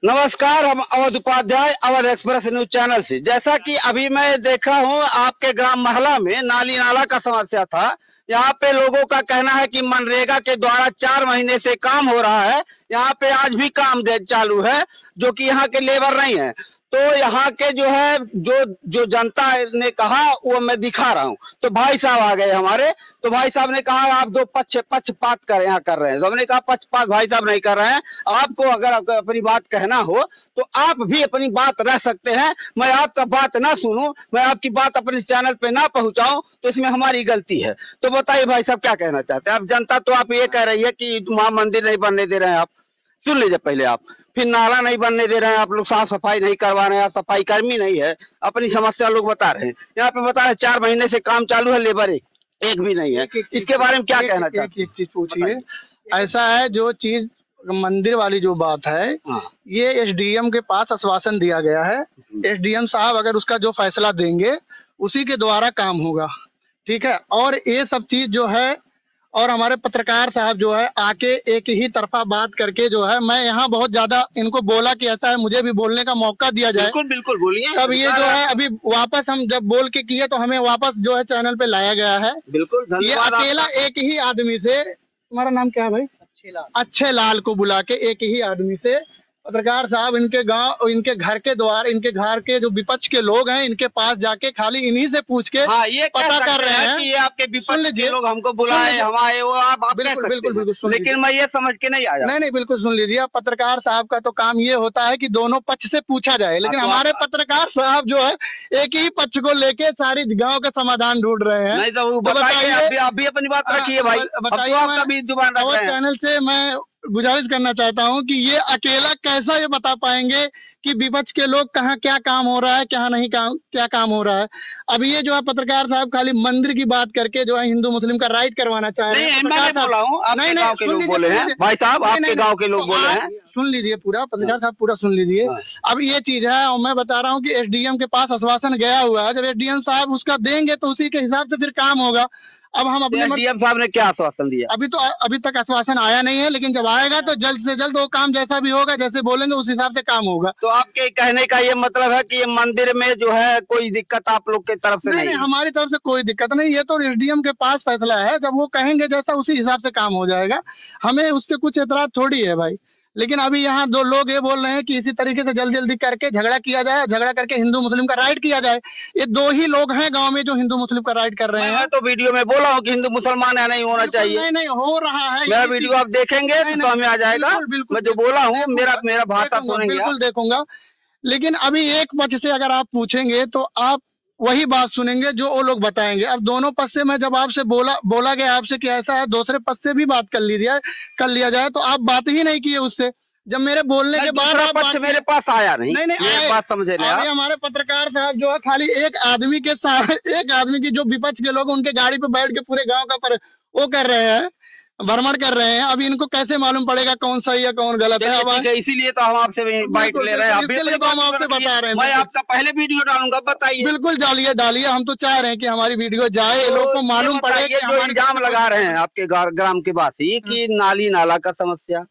नमस्कार, हम Awadh Upadhyay Awadh express news channel से। जैसा कि अभी मैं देखा हूं आपके ग्राम महला में नाली नाला का समस्या था। यहाँ पे लोगों का कहना है कि मनरेगा के द्वारा 4 महीने से काम हो रहा है। यहाँ पे आज भी काम चालू है, जो कि यहाँ के लेबर नहीं है। तो यहाँ के जो है जो जो जनता ने कहा वो मैं दिखा रहा हूँ। तो भाई साहब आ गए हमारे। तो भाई साहब ने कहा आप दो पक्षपात कर यहाँ कर रहे हैं। तो हमने कहा पक्षपात भाई साहब नहीं कर रहे हैं। आपको अगर अपनी बात कहना हो तो आप भी अपनी बात रह सकते हैं। मैं आपका बात ना सुनूं, मैं आपकी बात अपने चैनल पे ना पहुंचाऊं, तो इसमें हमारी गलती है। तो बताइए भाई साहब क्या कहना चाहते हैं आप? जनता तो आप ये कह रही है कि वहां मंदिर नहीं बनने दे रहे हैं। आप सुन लीजिए पहले आप। फिर नाला नहीं बनने दे रहे हैं आप लोग, साफ सफाई नहीं करवा रहे हैं, सफाई कर्मी नहीं है। अपनी समस्या लोग बता रहे हैं। यहाँ पे बता रहे 4 महीने से काम चालू है, लेबर एक भी नहीं है। इसके बारे में क्या कहना चाहते हैं? एक चीज पूछिए। ऐसा है, जो चीज मंदिर वाली जो बात है, ये एसडीएम के पास आश्वासन दिया गया है। एसडीएम साहब अगर उसका जो फैसला देंगे उसी के द्वारा काम होगा, ठीक है। और ये सब चीज जो है, और हमारे पत्रकार साहब जो है आके एक ही तरफा बात करके जो है, मैं यहाँ बहुत ज्यादा इनको बोला कि ऐसा है, मुझे भी बोलने का मौका दिया जाए। बिल्कुल बिल्कुल बोलिए। तब ये जो है अभी वापस हम जब बोल के किए तो हमें वापस जो है चैनल पे लाया गया है। बिल्कुल ये अकेला एक ही आदमी से, हमारा नाम क्या है भाई? अच्छे लाल को बुला के एक ही आदमी से पत्रकार साहब इनके गांव, इनके घर के द्वार, इनके घर के जो विपक्ष के लोग हैं, इनके पास जाके खाली इन्हीं से पूछ के ये पता कर रहे हैं कि ये आपके विपक्ष के लोग हमको बुलाए, हमारे वो आप बिल्कुल बिल्कुल बिल्कुल। लेकिन मैं ये समझ के नहीं आया। नहीं, बिल्कुल सुन लीजिए। पत्रकार साहब का तो काम ये होता है कि दोनों पक्ष से पूछा जाए, लेकिन हमारे पत्रकार साहब जो है एक ही पक्ष को लेके सारी गांव का समाधान ढूंढ रहे हैं। नहीं तो बताइए, आप भी अपनी बात रखिए भाई। बताइए। आपका भी जुबान रख रहे हैं। चैनल से मैं गुजारिश करना चाहता हूं कि ये अकेला कैसा ये बता पाएंगे कि विपक्ष के लोग कहाँ क्या काम हो रहा है, क्या नहीं काम, क्या काम हो रहा है। अब ये जो है पत्रकार साहब खाली मंदिर की बात करके जो है हिंदू मुस्लिम का राइट करवाना चाह रहे हैं। मैं बोला हूँ, आपके गांव के लोग बोले हैं भाई साहब, आपके गांव के लोग बोले हैं। सुन लीजिए पूरा, पत्रकार साहब पूरा सुन लीजिए। अब ये चीज है, और मैं बता रहा हूँ कि एसडीएम के पास आश्वासन गया हुआ है। जब एसडीएम साहब उसका देंगे तो उसी के हिसाब से फिर काम होगा। अब हम अपने एसडीएम साहब ने क्या आश्वासन दिया? अभी तक आश्वासन आया नहीं है, लेकिन जब आएगा तो जल्द से जल्द वो काम जैसा भी होगा, जैसे बोलेंगे उस हिसाब से काम होगा। तो आपके कहने का ये मतलब है कि ये मंदिर में जो है कोई दिक्कत आप लोग की तरफ से नहीं? हमारी तरफ से कोई दिक्कत नहीं। ये तो एसडीएम के पास फैसला है, जब वो कहेंगे जैसा उसी हिसाब से काम हो जाएगा। हमें उससे कुछ एतराज थोड़ी है भाई। लेकिन अभी यहाँ दो लोग ये बोल रहे हैं कि इसी तरीके से जल्दी जल्दी करके झगड़ा किया जाए, झगड़ा करके हिंदू मुस्लिम का राइट किया जाए। ये दो ही लोग हैं गांव में जो हिंदू मुस्लिम का राइट कर रहे हैं। मैं तो वीडियो में बोला हूँ कि हिंदू मुसलमान नहीं होना चाहिए। नहीं हो रहा है। मेरा वीडियो आप देखेंगे तो समझ में आ जाएगा। मैं जो बोला हूँ, मेरा भाषा सुनेंगे, बिल्कुल देखूंगा। लेकिन अभी एक पक्ष से अगर आप पूछेंगे तो आप वही बात सुनेंगे जो वो लोग बताएंगे। अब दोनों पक्ष से मैं जब आपसे बोला गया आपसे कि ऐसा है, दूसरे पक्ष से भी बात कर लिया जाए, तो आप बात ही नहीं किए उससे। जब मेरे बोलने के बाद पक्ष मेरे पास आया नहीं। ये बात समझे ना। अभी हमारे पत्रकार साहब जो है खाली एक आदमी के साथ, एक आदमी की जो विपक्ष के लोग उनके गाड़ी पे बैठ के पूरे गाँव का वो कर रहे हैं, भ्रमण कर रहे हैं। अब इनको कैसे मालूम पड़ेगा कौन सही है कौन गलत है? इसीलिए तो हम आपसे बाइट ले रहे हैं। इसके लिए तो हम आपसे बता रहे हैं। मैं आपका पहले वीडियो डालूंगा, बताइए। बिल्कुल डालिए। हम तो चाह रहे हैं कि हमारी वीडियो जाए, लोग को मालूम पड़े। जो इल्जाम लगा रहे हैं आपके ग्राम के वासी कि नाली नाला का समस्या,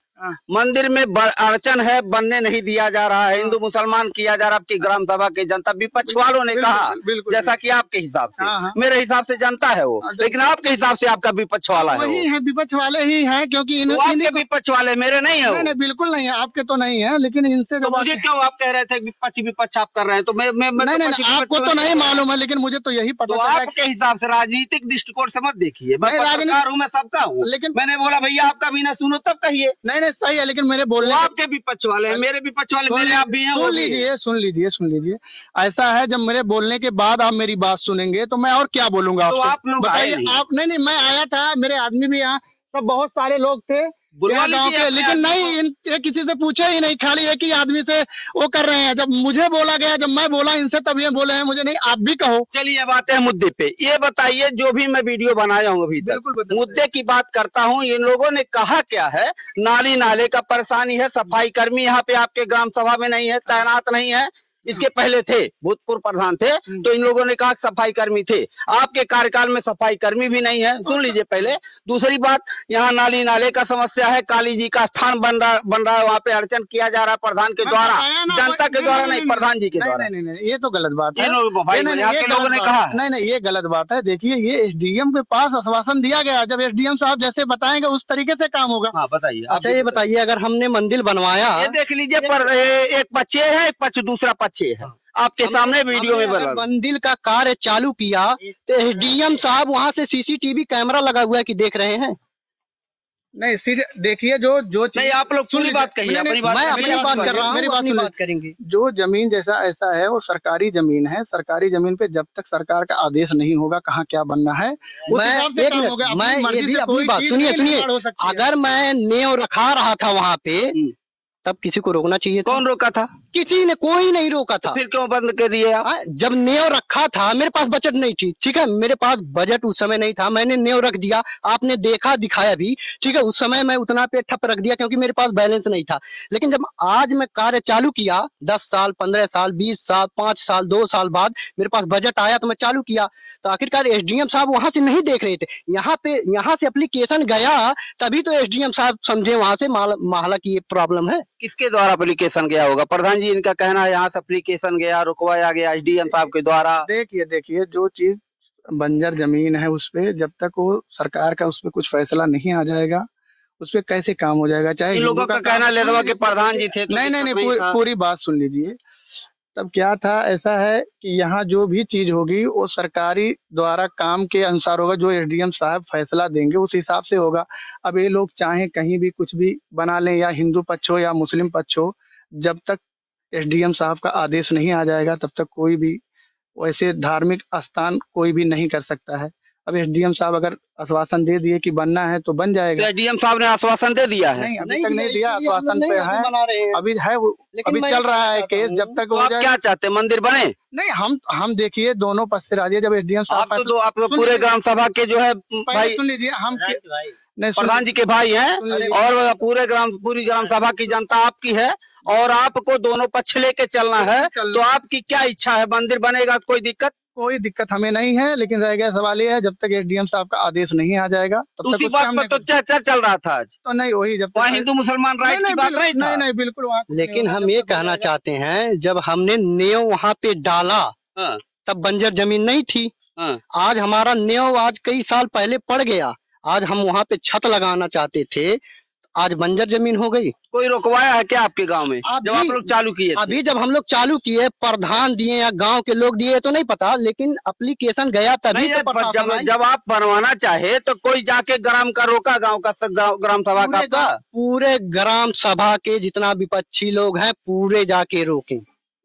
मंदिर में अड़चन है, बनने नहीं दिया जा रहा है, हिंदू मुसलमान किया जा रहा है। आपकी ग्राम सभा के जनता विपक्ष वालों ने कहा, जैसा कि आपके हिसाब से, मेरे हिसाब से जनता है वो, लेकिन आपके हिसाब से आपका विपक्ष वाला है। वही है, विपक्ष वाले ही हैं, क्योंकि इनके विपक्ष वाले मेरे नहीं है। नहीं, बिल्कुल नहीं है, आपके तो नहीं है। लेकिन इनसे तो मुझे क्यों आप कह रहे थे विपक्ष आप कर रहे हैं? तो मैं आपको तो नहीं मालूम है, लेकिन मुझे तो यही पता है। आपके हिसाब से राजनीतिक दृष्टिकोण से मत देखिए। मैं पत्रकार हूँ, मैं सबका हूँ, लेकिन मैंने बोला भैया आपका भी ना सुनो तब कहिए। नहीं सही है, लेकिन मेरे बोलने आपके विपक्ष वाले हैं, मेरे विपक्ष वाले मेरे आप भी हैं। सुन लीजिए। ऐसा है, जब मेरे बोलने के बाद आप मेरी बात सुनेंगे तो मैं और क्या बोलूंगा? तो आप लोग बताइए। आप नहीं, मैं आया था, मेरे आदमी भी यहाँ, सब बहुत सारे लोग थे गाँव के, लेकिन नहीं किसी से पूछे ही नहीं, खाली एक ही आदमी से वो कर रहे हैं। जब मुझे बोला गया, जब मैं बोला इनसे, तब ये बोले हैं मुझे नहीं, आप भी कहो। चलिए अब आते हैं मुद्दे पे। ये बताइए, जो भी मैं वीडियो बनाया हूँ अभी तक, मुद्दे की बात करता हूँ। इन लोगों ने कहा क्या है? नाली नाले का परेशानी है, सफाई कर्मी यहाँ पे आपके ग्राम सभा में नहीं है, तैनात नहीं है, इसके पहले थे, भूतपूर्व प्रधान थे, तो इन लोगों ने कहा सफाई कर्मी थे। आपके कार्यकाल में सफाई कर्मी भी नहीं है, सुन लीजिए पहले। दूसरी बात, यहाँ नाली नाले का समस्या है, काली जी का स्थान बन रहा है, वहाँ पे अड़चन किया जा रहा है प्रधान के द्वारा, जनता के द्वारा नहीं, प्रधान जी के द्वारा। नहीं, ये तो गलत बात है। ये लोगों ने कहा नहीं, ये गलत बात है। देखिए, ये एसडीएम के पास आश्वासन दिया गया, जब एसडीएम साहब जैसे बताएंगे उस तरीके से काम होगा। हाँ बताइए। अच्छा ये बताइए, अगर हमने मंदिर बनवाया, ये देख लीजिए, पर एक पक्ष ये है, एक पक्ष दूसरा पक्ष ये है, आपके सामने वीडियो में बना। मंदिर का कार्य चालू किया तो एसडीएम साहब वहाँ से सीसीटीवी कैमरा लगा हुआ है कि देख रहे हैं? नहीं, फिर देखिए, जो नहीं, आप लोग पूरी बात कहिए, अपनी बात। मैं अपनी बात कर रहा हूँ, मेरी अपनी बात बात करेंगे। जो जमीन जैसा ऐसा है वो सरकारी जमीन है। सरकारी जमीन पे जब तक सरकार का आदेश नहीं होगा कहाँ क्या बनना है, उस हिसाब से काम होगा। अपनी मैं मर्जी ये भी से अपनी कोई बात चीज सुनिए नहीं निर्माण हो सकती है। अगर मैं नींव रखा रहा था वहाँ पे, तब किसी को रोकना चाहिए था? कौन रोका था? किसी ने, कोई नहीं रोका था। फिर क्यों बंद कर दिए आप? जब नींव रखा था, मेरे पास बजट नहीं थी, ठीक है, मेरे पास बजट उस समय नहीं था, मैंने नींव रख दिया, आपने देखा दिखाया भी, ठीक है। उस समय मैं उतना पे ठप रख दिया क्योंकि मेरे पास बैलेंस नहीं था। लेकिन जब आज मैं कार्य चालू किया, 10 साल, 15 साल, 20 साल, 5 साल, 2 साल बाद मेरे पास बजट आया तो मैं चालू किया। तो आखिरकार एसडीएम साहब वहां से नहीं देख रहे थे, यहाँ से एप्लीकेशन गया, तभी तो एसडीएम साहब समझे वहां से माहला की ये प्रॉब्लम है। किसके द्वारा एप्लीकेशन गया होगा? प्रधान जी, इनका कहना है यहाँ से एप्लीकेशन गया, रुकवाया गया एसडीएम साहब के द्वारा। देखिए, जो चीज बंजर जमीन है उस पे जब तक वो सरकार का उस पे कुछ फैसला नहीं आ जाएगा, उस पे कैसे काम हो जाएगा? चाहे इन लोगों का कहना ले रहा कि प्रधान जी थे तो नहीं, पूरी बात सुन लीजिए। तब क्या था, ऐसा है कि यहाँ जो भी चीज होगी वो सरकारी द्वारा काम के अनुसार होगा, जो एसडीएम साहब फैसला देंगे उस हिसाब से होगा। अब ये लोग चाहे कहीं भी कुछ भी बना लें, या हिंदू पक्ष हो या मुस्लिम पक्ष हो, जब तक एसडीएम साहब का आदेश नहीं आ जाएगा तब तक कोई भी वैसे धार्मिक स्थान कोई भी नहीं कर सकता है। अब एसडीएम साहब अगर आश्वासन दे दिए कि बनना है तो बन जाएगा। एसडीएम साहब ने आश्वासन दे दिया है? नहीं, अभी तक नहीं दिया, आश्वासन पे है, अभी है वो, अभी चल रहा है केस, जब तक हो जाए। क्या चाहते हैं, मंदिर बने? नहीं, हम देखिए दोनों पक्ष से राजी है। जब एसडीएम साहब आप लोग पूरे ग्राम सभा के जो है भाई, सुन लीजिए, हम प्रधान जी के भाई हैं, और पूरी ग्राम सभा की जनता आपकी है, और आपको दोनों पक्ष लेके चलना है, तो आपकी क्या इच्छा है? मंदिर बनेगा, कोई दिक्कत हमें नहीं है, लेकिन रह गया सवाल ये है, जब तक एसडीएम साहब का आदेश नहीं आ जाएगा तब उसी बात पर तो चर्चा चल रहा था आज। तो नहीं, वही जब तक हिंदू मुसलमान राइट की बात नहीं, बिल्कुल। लेकिन हम ये कहना चाहते हैं, जब हमने नींव वहाँ पे डाला तब बंजर जमीन नहीं थी। आज हमारा नींव आज कई साल पहले पड़ गया, आज हम वहाँ पे छत लगाना चाहते थे, आज बंजर जमीन हो गई। कोई रुकवाया है क्या आपके गांव में जब आप लोग चालू किए? अभी जब हम लोग चालू किए, प्रधान दिए या गांव के लोग दिए तो नहीं पता, लेकिन एप्लीकेशन गया तभी तो जब आप बनवाना चाहे तो कोई जाके ग्राम का रोका, गांव का ग्राम सभा का? पूरे ग्राम सभा के जितना विपक्षी लोग हैं पूरे जाके रोके।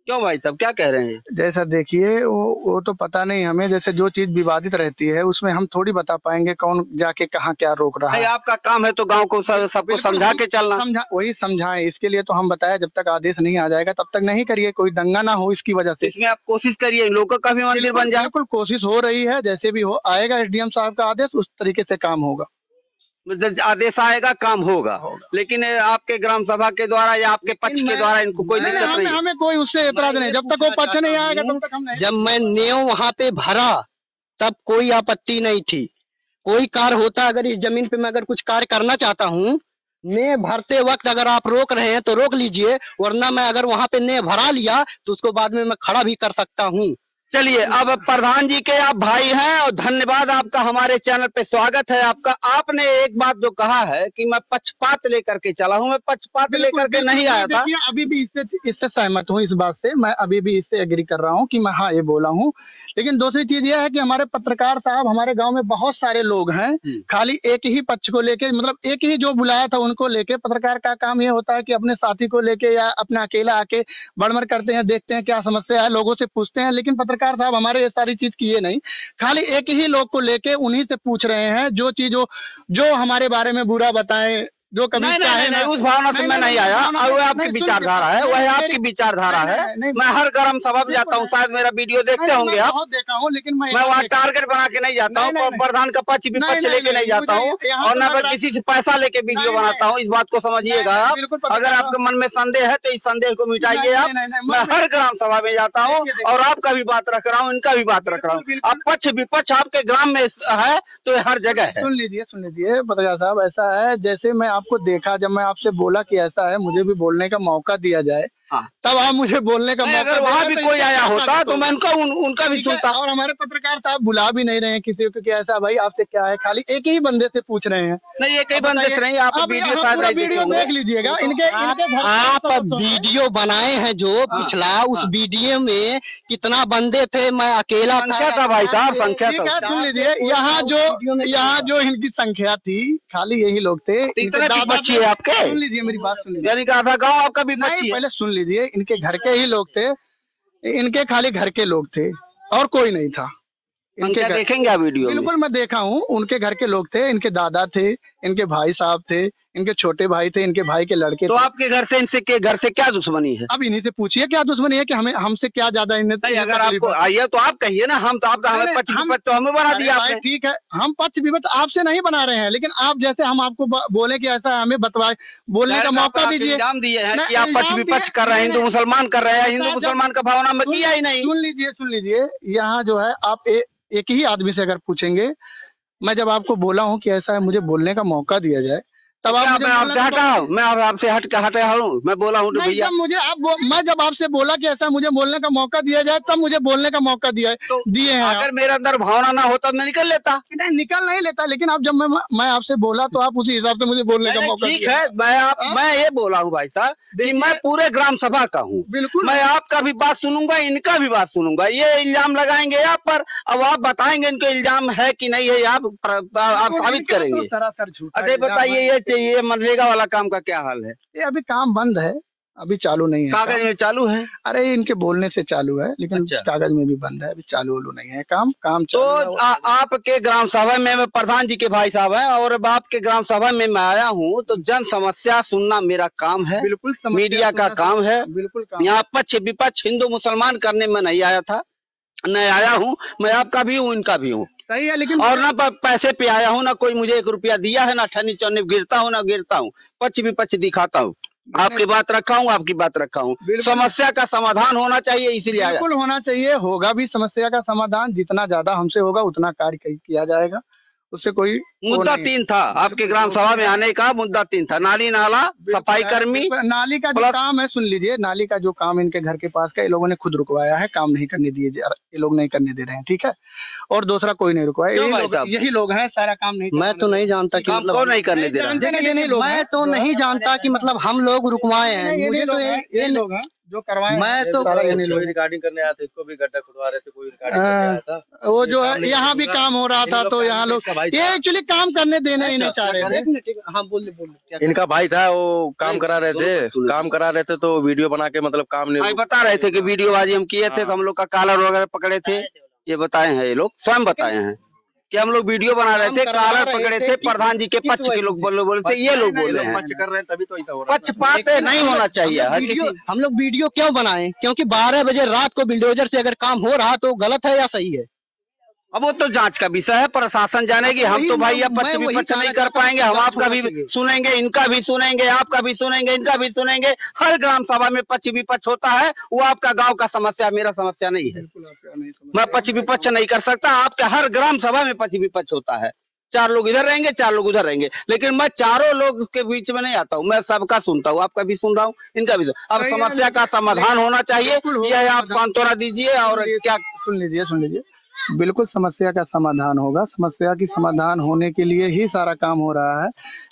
क्यों भाई साहब, क्या कह रहे हैं? जैसा देखिए, वो तो पता नहीं हमें, जैसे जो चीज विवादित रहती है उसमें हम थोड़ी बता पाएंगे कौन जाके कहाँ क्या रोक रहा है। आपका काम है तो गांव को सबको समझा के चलना। वही समझाएं, इसके लिए तो हम बताया जब तक आदेश नहीं आ जाएगा तब तक नहीं करिए, कोई दंगा ना हो इसकी वजह से। इसमें आप कोशिश करिए लोगों का भी मंदिर बन जाए। बिल्कुल कोशिश हो रही है, जैसे भी हो आएगा एसडीएम साहब का आदेश, उस तरीके से काम होगा। आदेश आएगा काम होगा, लेकिन आपके ग्राम सभा के द्वारा या आपके पक्ष के द्वारा इनको कोई दिक्कत नहीं? हमें कोई उससे एतराज नहीं, जब तक वो पक्ष नहीं आएगा तब तक हम नहीं। जब मैं नींव वहाँ पे भरा तब कोई आपत्ति नहीं थी, कोई कार्य होता, अगर इस जमीन पे मैं अगर कुछ कार्य करना चाहता हूँ, नींव भरते वक्त अगर आप रोक रहे हैं तो रोक लीजिए, वरना मैं अगर वहाँ पे नींव भरा लिया तो उसको बाद में मैं खड़ा भी कर सकता हूँ। चलिए, अब प्रधान जी के आप भाई हैं और धन्यवाद आपका, हमारे चैनल पे स्वागत है आपका। आपने एक बात जो कहा है कि मैं पक्षपात लेकर के चला हूँ, मैं पक्षपात लेकर के नहीं आया था। अभी भी इससे सहमत हूँ, इस बात से मैं अभी भी इससे एग्री कर रहा हूँ कि मैं हाँ ये बोला हूँ। लेकिन दूसरी चीज ये है कि हमारे पत्रकार साहब, हमारे गाँव में बहुत सारे लोग हैं, खाली एक ही पक्ष को लेके, मतलब एक ही जो बुलाया था उनको लेके। पत्रकार का काम ये होता है कि अपने साथी को लेके या अपना अकेला आके बड़मड़ करते हैं, देखते हैं क्या समस्या है, लोगों से पूछते हैं। लेकिन पत्रकार साहब हमारे ये सारी चीज किए नहीं, खाली एक ही लोग को लेके उन्हीं से पूछ रहे हैं, जो चीज जो हमारे बारे में बुरा बताएं, जो कभी नहीं, चाहे नहीं, ना, नहीं, उस भावना से मैं नहीं आया। और वह आपकी विचारधारा है, वह आपकी विचारधारा है। मैं हर ग्राम सभा में जाता हूँ, शायद मेरा वीडियो देखते होंगे आप। बहुत देखा हूँ, लेकिन मैं मैं वहाँ टारगेट बना के नहीं जाता हूँ, प्रधान का पक्ष विपक्ष लेके नहीं जाता हूँ, और न मैं किसी से पैसा लेके वीडियो बनाता हूँ। इस बात को समझिएगा आप। अगर आपके मन में संदेह है तो इस संदेह को मिटाइए आप। मैं हर ग्राम सभा में जाता हूँ और आपका भी बात रख रहा हूँ, इनका भी बात रख रहा हूँ। अब पक्ष विपक्ष आपके ग्राम में है तो हर जगह है। सुन लीजिए पत्रकार साहब, ऐसा है जैसे मैं आपको देखा, जब मैं आपसे बोला कि ऐसा है, मुझे भी बोलने का मौका दिया जाए, हाँ। तब आप मुझे बोलने का मौका। अगर वहाँ भी कोई आया होता तो मैं उनका भी सुनता। और हमारे पत्रकार साहब बुला भी नहीं रहे हैं किसी को कि ऐसा भाई आपसे क्या है, खाली एक ही बंदे से पूछ रहे हैं। नहीं, एक ही बंदे से नहीं, आप वीडियो देख लीजिएगा इनके आप वीडियो बनाए हैं जो पिछला, उस वीडियो में कितना बंदे थे, मैं अकेला संख्या था भाई साहब, संख्या था। सुन लीजिए, यहाँ जो इनकी संख्या थी खाली यही लोग थे। इतने विपक्षी है आपके? सुन लीजिए मेरी बात, सुन लीजिए। यानी कि आधा गाँव आपका विपक्षी है? पहले सुन लीजिए, इनके घर के ही लोग थे, इनके खाली घर के लोग थे और कोई नहीं था। इनके देखेंगे आप वीडियो? बिल्कुल मैं देखा हूँ, उनके घर के लोग थे, इनके दादा थे, इनके भाई साहब थे, इनके छोटे भाई थे, इनके भाई के लड़के तो थे। आपके घर से इनसे के घर से क्या दुश्मनी है? अब इन्हीं से पूछिए क्या दुश्मनी है कि हमें हमसे क्या ज्यादा इन्हें। अगर आपको आइए तो आप कहिए ना, हम तो आप हमें पक्ष विपक्ष तो हमें बना दिया आपने। ठीक है, हम पक्ष विपक्ष आपसे नहीं बना रहे हैं, लेकिन आप जैसे हम आपको बोले कि ऐसा हमें बतवाए, बोलने का मौका दीजिए। इल्जाम दिए हैं कि आप पक्ष विपक्ष कर रहे हैं, हिंदू मुसलमान कर रहे हैं, हिंदू मुसलमान का भावना में किया ही नहीं। सुन लीजिए, यहाँ जो है आप एक ही आदमी से अगर पूछेंगे, मैं जब आपको बोला हूँ कि ऐसा है, मुझे बोलने का मौका दिया जाए, तब आप मैं आपसे हटा हूँ, मैं आपसे हटा हूँ, मैं बोला हूँ भैया। मैं जब आपसे बोला कि ऐसा मुझे बोलने का मौका दिया जाए, तब मुझे बोलने का मौका दिए हैं। अगर मेरे अंदर भावना ना होता मैं निकल लेता। निकल नहीं लेता, लेकिन आप जब मैं आपसे बोला तो आप उसी हिसाब से मुझे बोलने का मौका। ठीक है, मैं ये बोला हूँ भाई साहब कि मैं पूरे ग्राम सभा का हूँ। बिल्कुल, मैं आपका भी बात सुनूंगा, इनका भी बात सुनूंगा। ये इल्जाम लगाएंगे आप पर, अब आप बताएंगे इनको इल्जाम है कि नहीं है, आप साबित करेंगे। सरासर झूठ। अच्छा बताइए, ये मनरेगा वाला काम का क्या हाल है? ये अभी काम बंद है, अभी चालू नहीं है। कागज में चालू है? अरे इनके बोलने से चालू है, लेकिन अच्छा। कागज में भी बंद है, अभी चालू नहीं है काम तो आपके ग्राम सभा में प्रधान जी के भाई साहब हैं और आपके ग्राम सभा में मैं आया हूँ, तो जन समस्या सुनना मेरा काम है। बिल्कुल, मीडिया का काम है। बिल्कुल, यहाँ पक्ष विपक्ष हिंदू मुसलमान करने में नहीं आया था, नहीं आया हूँ। मैं आपका भी हूँ, इनका भी हूँ। सही है, लेकिन और ना पैसे पे आया हूँ, ना कोई मुझे 1 रुपया दिया है, ना ठन्नी चौनी गिरता हूँ, ना गिरता हूँ। पक्ष विपक्ष दिखाता हूँ, आपकी बात रखा हूँ, आपकी बात रखा हूँ। समस्या का समाधान होना चाहिए, इसलिए आया। बिल्कुल होना चाहिए, होगा भी समस्या का समाधान। जितना ज्यादा हमसे होगा उतना कार्य किया जाएगा, उससे कोई मुद्दा 3 था आपके ग्राम सभा में आने का। मुद्दा 3 था, नाली नाला, सफाई कर्मी। नाली का जो काम है, सुन लीजिए, नाली का जो काम इनके घर के पास का, ये लोगों ने खुद रुकवाया है, काम नहीं करने दिए, ये लोग नहीं करने दे रहे हैं, ठीक है। और दूसरा कोई नहीं रुकवाया, यही लोग हैं, सारा काम नहीं। मैं तो नहीं जानता कि मतलब कौन नहीं करने दे रहा है। मैं तो नहीं जानता कि मतलब हम लोग रुकवाए हैं। मुझे तो ये लोग हैं जो करवाए। मैं तो रिकॉर्डिंग करने आया था, इसको भी गड्ढा खुदवा रहे थे, कोई रिकॉर्डिंग करने आया था। वो जो है यहाँ भी काम हो रहा था, तो यहाँ लोग ये एक्चुअली काम करने देना ही नहीं चाह रहे थे। हाँ बोल। इनका भाई था, वो काम करा रहे थे, तो वीडियो बना के मतलब काम नहीं बता रहे थे कि वीडियोबाजी हम किए थे, तो हम लोग का कॉलर वगैरह पकड़े थे। ये बताए हैं, ये लोग स्वयं बताए हैं कि हम लोग वीडियो बना रहे थे, कॉलर पकड़े थे, प्रधान जी के पक्ष के लोग बोले थे, ये लोग बोले हैं। कर रहे हैं तभी तो ऐसा हो रहा है। पक्षपात नहीं होना चाहिए। हम लोग वीडियो क्यों बनाए? क्योंकि 12 बजे रात को बिल्डोजर से अगर काम हो रहा तो गलत है या सही है? अब वो तो जांच का विषय है, प्रशासन जानेगी। हम तो भाई अब पक्ष विपक्ष नहीं कर पाएंगे। हम आपका भी सुनेंगे, इनका भी सुनेंगे, आपका भी सुनेंगे, इनका भी सुनेंगे। हर ग्राम सभा में पक्ष विपक्ष होता है, वो आपका गांव का समस्या, मेरा समस्या नहीं है। मैं पक्ष विपक्ष नहीं कर सकता। आपके हर ग्राम सभा में पक्ष विपक्ष होता है। 4 लोग इधर रहेंगे, 4 लोग उधर रहेंगे, लेकिन मैं चारों लोग के बीच में नहीं आता हूँ। मैं सबका सुनता हूँ, आपका भी सुन रहा हूँ, इनका भी। अब समस्या का समाधान होना चाहिए, यह आप सांत्वना दीजिए। और क्या, सुन लीजिए, बिल्कुल समस्या का समाधान होगा। समस्या की समाधान होने के लिए ही सारा काम हो रहा है,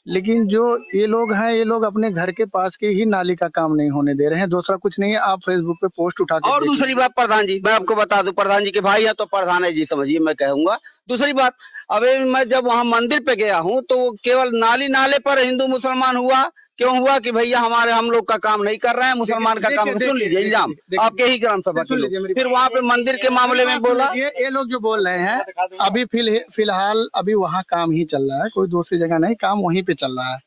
लेकिन जो ये लोग हैं, ये लोग अपने घर के पास की ही नाली का काम नहीं होने दे रहे हैं, दूसरा कुछ नहीं है। आप फेसबुक पे पोस्ट उठा के और दूसरी बात, प्रधान जी, मैं आपको बता दूं, प्रधान जी के भाई है तो प्रधान है जी, समझिए, मैं कहूंगा। दूसरी बात, अभी मैं जब वहां मंदिर पे गया हूं, तो केवल नाले पर हिंदू मुसलमान हुआ। क्यों हुआ कि भैया हम लोग का काम नहीं कर रहे हैं, मुसलमान का काम। सुन लीजिए, इल्जाम आपके ही ग्राम सभा के लोग। फिर वहाँ पे मंदिर के मामले में बोला, ये लोग जो बोल रहे हैं, अभी फिलहाल अभी वहाँ काम ही चल रहा है, कोई दूसरी जगह नहीं, काम वहीं पे चल रहा है।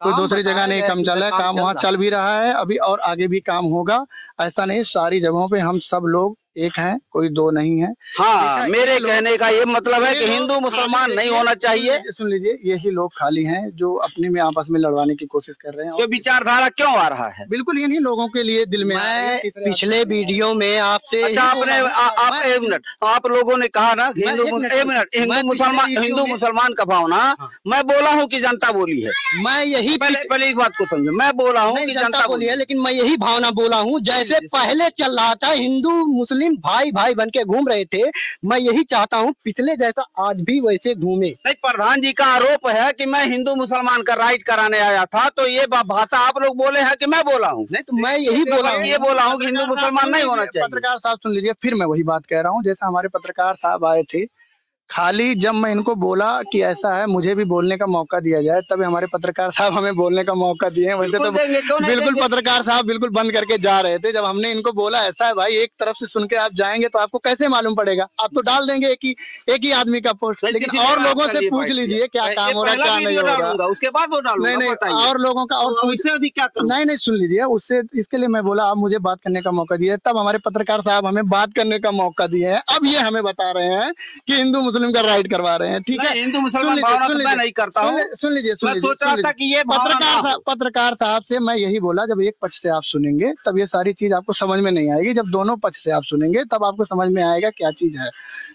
कोई काम दूसरी जगह बताया नहीं गया कम कि चल रहा है, काम चल वहाँ रहा चल भी रहा है अभी और आगे भी काम होगा। ऐसा नहीं, सारी जगहों पे हम सब लोग एक हैं, कोई दो नहीं है। हाँ, मेरे कहने का ये मतलब है ये कि लोग हिंदू खाली मुसलमान नहीं देखिए, होना चाहिए। सुन लीजिए, यही लोग खाली हैं जो अपने में आपस में लड़वाने की कोशिश कर रहे हैं। जो विचारधारा क्यों आ रहा है? बिल्कुल इन्हीं लोगों के लिए दिल में आ रही है, मैं इस तरह पिछले वीडियो में आपसे अच्छा, ही आपने बोला हूं, आप मैं- एक मिनट, आप लोगों ने कहा ना कि मैं हिंदू एक मिनट, एक मिनट, मैं पिछले वीडियो में- मुसलमान का भावना, हाँ। मैं बोला हूँ कि जनता बोली है। मैं यही पहले इस बात को समझो, मैं बोला हूँ नहीं, कि जनता बोली है, लेकिन मैं यही भावना बोला हूँ जैसे पहले चल रहा था, हिंदू मुस्लिम भाई भाई बन के घूम रहे थे, मैं यही चाहता हूँ पिछले जैसा आज भी वैसे घूमे। नहीं, प्रधान जी का आरोप है कि मैं हिंदू मुसलमान का राइट कराने आया था, तो ये भाषा आप लोग बोले हैं कि मैं बोला हूँ? नहीं तो मैं यही बोला हूँ, ये बोला हूँ कि हिंदू मुसलमान नहीं होना चाहिए। पत्रकार साहब सुन लीजिए, फिर मैं वही बात कह रहा हूँ, जैसे हमारे पत्रकार साहब आए थे, खाली जब मैं इनको बोला कि ऐसा है मुझे भी बोलने का मौका दिया जाए, तभी हमारे पत्रकार साहब हमें बोलने का मौका दिए हैं। वैसे तो बिल्कुल पत्रकार साहब बिल्कुल बंद करके जा रहे थे। जब हमने इनको बोला ऐसा है भाई, एक तरफ से सुन के आप जाएंगे तो आपको कैसे मालूम पड़ेगा, आप तो डाल देंगे एक ही आदमी का पोस्ट। लेकिन और लोगों से पूछ लीजिए क्या काम हो रहा है, क्या नहीं हो रहा। उसके बाद वो डालूंगा। नहीं, और लोगों का और उससे अधिक क्या करूं? नहीं सुन लीजिए, उससे इसके लिए मैं बोला आप मुझे बात करने का मौका दिए, तब हमारे पत्रकार साहब हमें बात करने का मौका दिए हैं। अब ये हमें बता रहे हैं कि हिंदू मुस्लिम का राइट करवा रहे हैं। ठीक है, हिंदू मुसलमान भावना तो मैं नहीं करता हूँ। सुन लीजिए, मैं सोच रहा था कि ये पत्रकार साहब से मैं यही बोला, जब एक पक्ष से आप सुनेंगे तब ये सारी चीज आपको समझ में नहीं आएगी, जब दोनों पक्ष से आप सुनेंगे तब आपको समझ में आएगा क्या चीज है।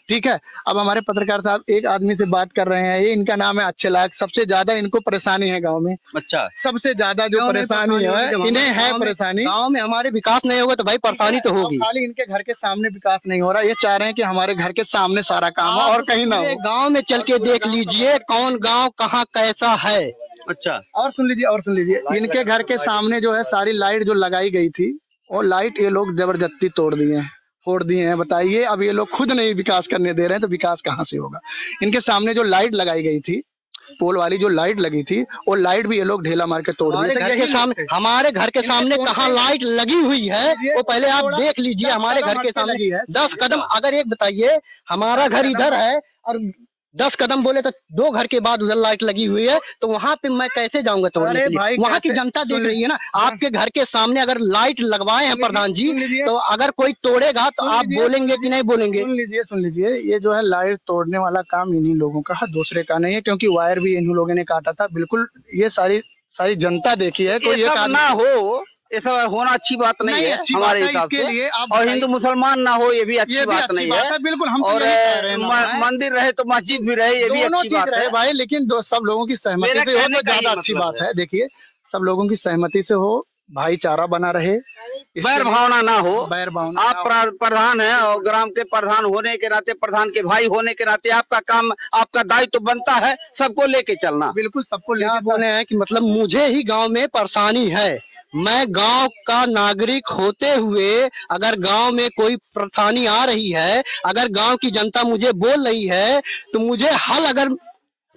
ठीक है, अब हमारे पत्रकार साहब एक आदमी से बात कर रहे हैं, ये इनका नाम है अच्छे लायक। सबसे ज्यादा इनको परेशानी है गाँव में। अच्छा, सबसे ज्यादा जो परेशानी है इन्हें है परेशानी। गाँव में हमारे विकास नहीं होगा तो भाई परेशानी तो होगी। खाली इनके घर के सामने विकास नहीं हो रहा, ये चाह रहे हैं कि हमारे घर के सामने सारा काम हो और कहीं ना हो। गाँव में चल के देख लीजिए कौन गाँव कहाँ कैसा है। अच्छा, और सुन लीजिए, इनके घर के सामने जो है सारी लाइट जो लगाई गई थी, वो लाइट ये लोग जबरदस्ती तोड़ दिए हैं, फोड़ दिए हैं। बताइए, अब ये लोग खुद नहीं विकास करने दे रहे हैं तो विकास कहाँ से होगा। इनके सामने जो लाइट लगाई गई थी, पोल वाली जो लाइट लगी थी, वो लाइट भी ये लोग ढेला मार के तोड़ दिए। हमारे घर के सामने कहाँ लाइट लगी हुई है वो पहले आप देख लीजिए। हमारे घर के सामने 10 कदम, अगर एक बताइए हमारा घर इधर है और 10 कदम बोले तो 2 घर के बाद उधर लाइट लगी हुई है, तो वहाँ पे मैं कैसे जाऊंगा तोड़ने के लिए? वहाँ की जनता देख रही है ना। आपके घर के सामने अगर लाइट लगवाए हैं प्रधान जी, तो अगर कोई तोड़ेगा तो आप बोलेंगे कि नहीं बोलेंगे? सुन लीजिए, ये जो है लाइट तोड़ने वाला काम इन्हीं लोगों का है, दूसरे का नहीं है, क्योंकि वायर भी इन्हीं लोगों ने काटा था। बिल्कुल ये सारी जनता देखी है, कोई एक ना हो, ऐसा होना अच्छी बात नहीं है हमारे हिसाब से। और हिंदू मुसलमान ना हो, ये भी अच्छी बात नहीं है। बिल्कुल, हम और मंदिर रहे तो मस्जिद भी रहे, ये भी अच्छी बात है भाई। लेकिन सब लोगों की सहमति से हो तो ज्यादा अच्छी बात है। देखिए, सब लोगों की सहमति से हो, भाईचारा बना रहे, बैर भावना ना हो। बैर भावना, आप प्रधान हैं और ग्राम के प्रधान होने के नाते, प्रधान के भाई होने के नाते आपका काम, आपका दायित्व बनता है सबको लेके चलना। बिल्कुल सबको लेके बोले हैं कि मतलब मुझे ही गांव में परेशानी है, मैं गांव का नागरिक होते हुए अगर गांव में कोई परेशानी आ रही है, अगर गांव की जनता मुझे बोल रही है तो मुझे अगर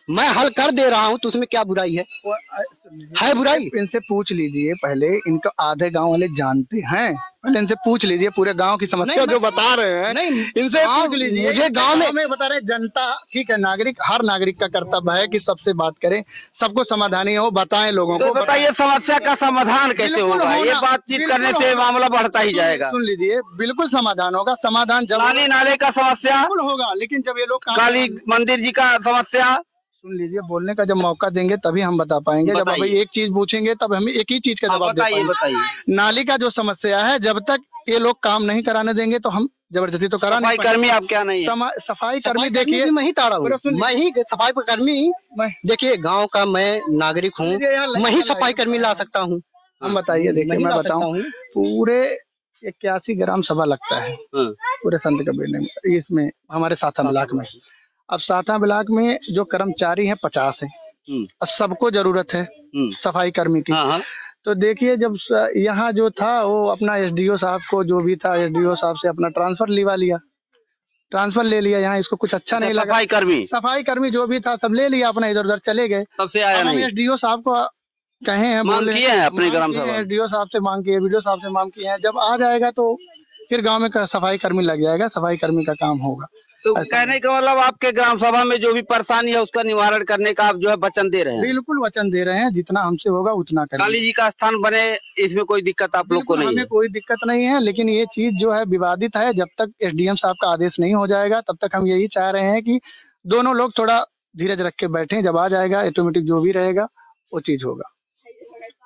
मैं हल कर दे रहा हूं तो उसमें क्या बुराई है बुराई? इनसे पूछ लीजिए पहले, इनको आधे गांव वाले जानते हैं, पहले इनसे पूछ लीजिए पूरे गांव की समस्या जो बता रहे हैं। नहीं, इनसे पूछ लीजिए। मुझे गांव में बता रहे जनता, ठीक है, नागरिक, हर नागरिक का कर्तव्य है कि सबसे बात करें, सबको समाधानी हो, बताएं लोगों को। बताइए समस्या का समाधान कैसे होगा? ये बातचीत करने से मामला बढ़ता ही जाएगा। सुन लीजिए, बिल्कुल समाधान होगा। समाधान जब नाली नाले का समस्या होगा, लेकिन जब ये लोग काली मंदिर जी का समस्या, सुन लीजिए, बोलने का जब मौका देंगे तभी हम बता पाएंगे। जब अभी एक चीज पूछेंगे तब हम एक ही चीज का जवाब दे पाएंगे। बताइए। नाली का जो समस्या है, जब तक ये लोग काम नहीं कराने देंगे तो हम जबरदस्ती तो करा नहीं। सफाई कर्मी आप क्या नहीं है? सफाई कर्मी देखिए, मैं ही ताड़ा हूँ, मैं ही सफाई कर्मी। देखिए, गाँव का मैं नागरिक हूँ, मैं ही सफाई कर्मी ला सकता हूँ। हम बताइए, देखिए मैं बताऊँ, पूरे 81 ग्राम सभा लगता है पूरे संत कबीर में, इसमें हमारे साथा ब्लॉक में। अब साथा ब्लॉक में जो कर्मचारी हैं 50 है, सबको जरूरत है सफाई कर्मी की। तो देखिए, जब यहाँ जो था वो अपना एसडीओ साहब को, जो भी था एसडीओ साहब से अपना ट्रांसफर ले लिया यहाँ। इसको कुछ अच्छा नहीं लगा। सफाई कर्मी जो भी था सब ले लिया अपना, इधर उधर चले गए। सबसे आया नहीं। एसडीओ साहब को कहे हैं, बोले हैं अपने ग्राम सभा, एसडीओ साहब से मांग किए, वीडियो साहब से मांग किए हैं। जब आ जाएगा तो फिर गाँव में सफाई कर्मी लग जाएगा, सफाई कर्मी का काम होगा। तो ऐसा कहने का मतलब आपके ग्राम सभा में जो भी परेशानी है उसका निवारण करने का आप जो है वचन दे रहे हैं। बिल्कुल वचन दे रहे हैं, जितना हमसे होगा उतना काली करेंगे। जी का स्थान बने, इसमें कोई दिक्कत आप लोग को बिल्कुल नहीं हमें है। कोई दिक्कत नहीं है, लेकिन ये चीज जो है विवादित है। जब तक एसडीएम साहब का आदेश नहीं हो जाएगा तब तक हम यही चाह रहे हैं कि दोनों लोग थोड़ा धीरज रख के बैठें। जब आ जाएगा ऑटोमेटिक जो भी रहेगा वो चीज होगा।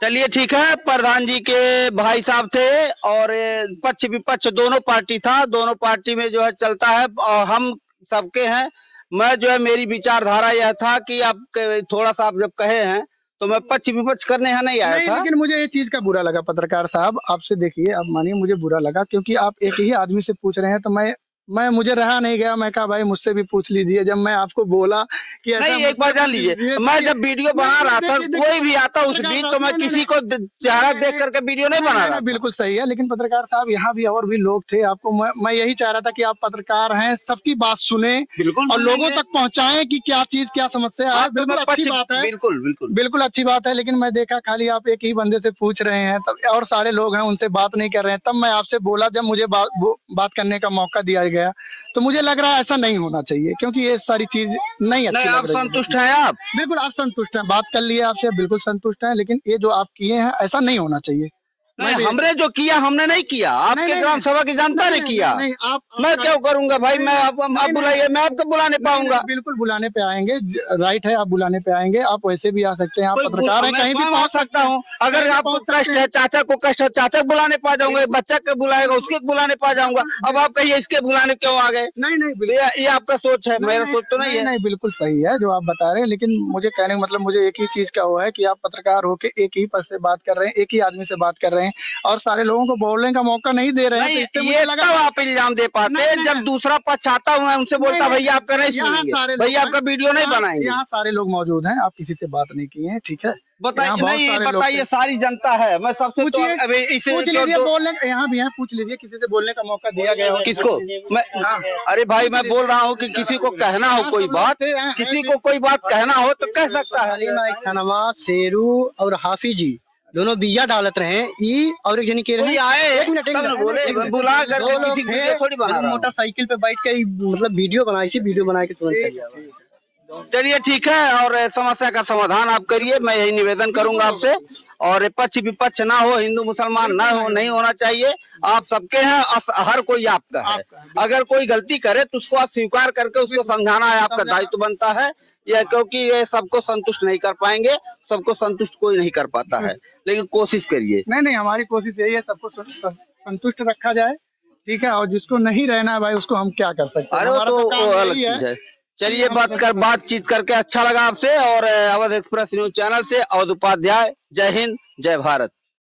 चलिए ठीक है, प्रधान जी के भाई साहब थे और पक्ष विपक्ष दोनों पार्टी था, दोनों पार्टी में जो है चलता है और हम सबके हैं। मैं जो है मेरी विचारधारा यह था कि आप थोड़ा सा आप जब कहे हैं तो मैं पक्ष विपक्ष करने यहाँ नहीं आया नहीं, था। लेकिन मुझे ये चीज का बुरा लगा पत्रकार साहब, आपसे देखिए, आप मानिए मुझे बुरा लगा, क्योंकि आप एक ही आदमी से पूछ रहे हैं। तो मैं मुझे रहा नहीं गया, मैं कहा भाई मुझसे भी पूछ लीजिए। जब मैं आपको बोला कि ऐसा नहीं, एक बार जान लीजिए, मैं जब वीडियो बना रहा था कोई भी आता उस बीच तो मैं किसी को चेहरा देख करके वीडियो नहीं बना रहा था। बिल्कुल सही है, लेकिन पत्रकार साहब यहाँ भी और भी लोग थे। आपको मैं यही चाह रहा था कि आप पत्रकार हैं, सबकी बात सुने बिल्कुल और लोगों तक पहुँचाएं कि क्या चीज क्या समस्या है। बिल्कुल अच्छी बात है, बिल्कुल बिल्कुल बिल्कुल अच्छी बात है। लेकिन मैं देखा खाली आप एक ही बंदे से पूछ रहे हैं, तब और सारे लोग हैं उनसे बात नहीं कर रहे हैं। तब मैं आपसे बोला, जब मुझे बात करने का मौका दिया गया, तो मुझे लग रहा है ऐसा नहीं होना चाहिए, क्योंकि ये सारी चीज नहीं अच्छी नहीं, लग आप रही है। संतुष्ट हैं आप? बिल्कुल आप संतुष्ट हैं, बात कर लिए आपसे, बिल्कुल संतुष्ट हैं। लेकिन ये जो आप किए हैं ऐसा नहीं होना चाहिए। नहीं, हमने जो किया हमने नहीं किया, आपके ग्राम सभा की जनता ने किया। नहीं, मैं क्यों करूंगा भाई? मैं आप बुलाइए, मैं आपको बुलाने पाऊंगा। बिल्कुल बुलाने पे आएंगे, राइट है, आप बुलाने पे आएंगे। आप वैसे भी आ सकते हैं, आप पत्रकार हैं, कहीं भी पहुंच सकता हूँ। अगर आपको कष्ट है, चाचा को कष्ट है, चाचा बुलाने पा जाऊंगा, बच्चा के बुलाएगा उसके बुलाने पा जाऊंगा। अब आप कहिए इसके बुलाने क्यों आ गए? नहीं, ये आपका सोच है, मेरा सोच तो नहीं है। नहीं, बिल्कुल सही है जो आप बता रहे हैं। लेकिन मुझे कहने का मतलब, मुझे एक ही चीज का हुआ है कि आप पत्रकार होके एक ही पद से बात कर रहे हैं, एक ही आदमी से बात कर रहे हैं और सारे लोगों को बोलने का मौका नहीं दे रहे हैं। तो इससे ये मुझे लगा तब आप इल्जाम दे पाते जब दूसरा पक्ष आता हूँ, मैं उनसे बोलता भैया आपका नहीं सुनेंगे, भैया आपका वीडियो नहीं बनाएंगे। यहाँ सारे लोग मौजूद हैं, आप किसी से बात नहीं किए हैं, ठीक है? बताइए, नहीं बताइए, सारी जनता है। मैं सबसे पूछ लीजिए, बोलने यहाँ भी है, पूछ लीजिए किसी से बोलने का मौका दिया गया हो किसको? मैं अरे भाई, मैं बोल रहा हूँ कि किसी को कहना हो कोई बात, किसी को कोई बात कहना हो तो कह सकता है। खानवा शेरू और हाफी जी दोनों बिया डालत रहे ई और एक जनी के रहे आए, एक मिनट बोले बुला कर दो लोग थे, थोड़ी बना मोटरसाइकिल पे बैठ के मतलब वीडियो बनाई थी, वीडियो बना के तुरंत। चलिए ठीक है, और समस्या का समाधान आप करिए, मैं यही निवेदन करूंगा आपसे। और पक्ष विपक्ष ना हो, हिंदू मुसलमान ना हो, नहीं होना चाहिए। आप सबके हैं, हर कोई आपका है। अगर कोई गलती करे तो उसको आप स्वीकार करके उसको समझाना है, आपका दायित्व बनता है। यह क्योंकि ये सबको संतुष्ट नहीं कर पाएंगे, सबको संतुष्ट कोई नहीं कर पाता है, लेकिन कोशिश करिए। नहीं, हमारी कोशिश यही है सबको संतुष्ट रखा जाए, ठीक है? और जिसको नहीं रहना है भाई, उसको हम क्या कर सकते हैं? अरे तो अलग चीज है। चलिए, बातचीत करके अच्छा लगा आपसे। और अवध एक्सप्रेस न्यूज चैनल से अवध उपाध्याय, जय हिंद, जय भारत।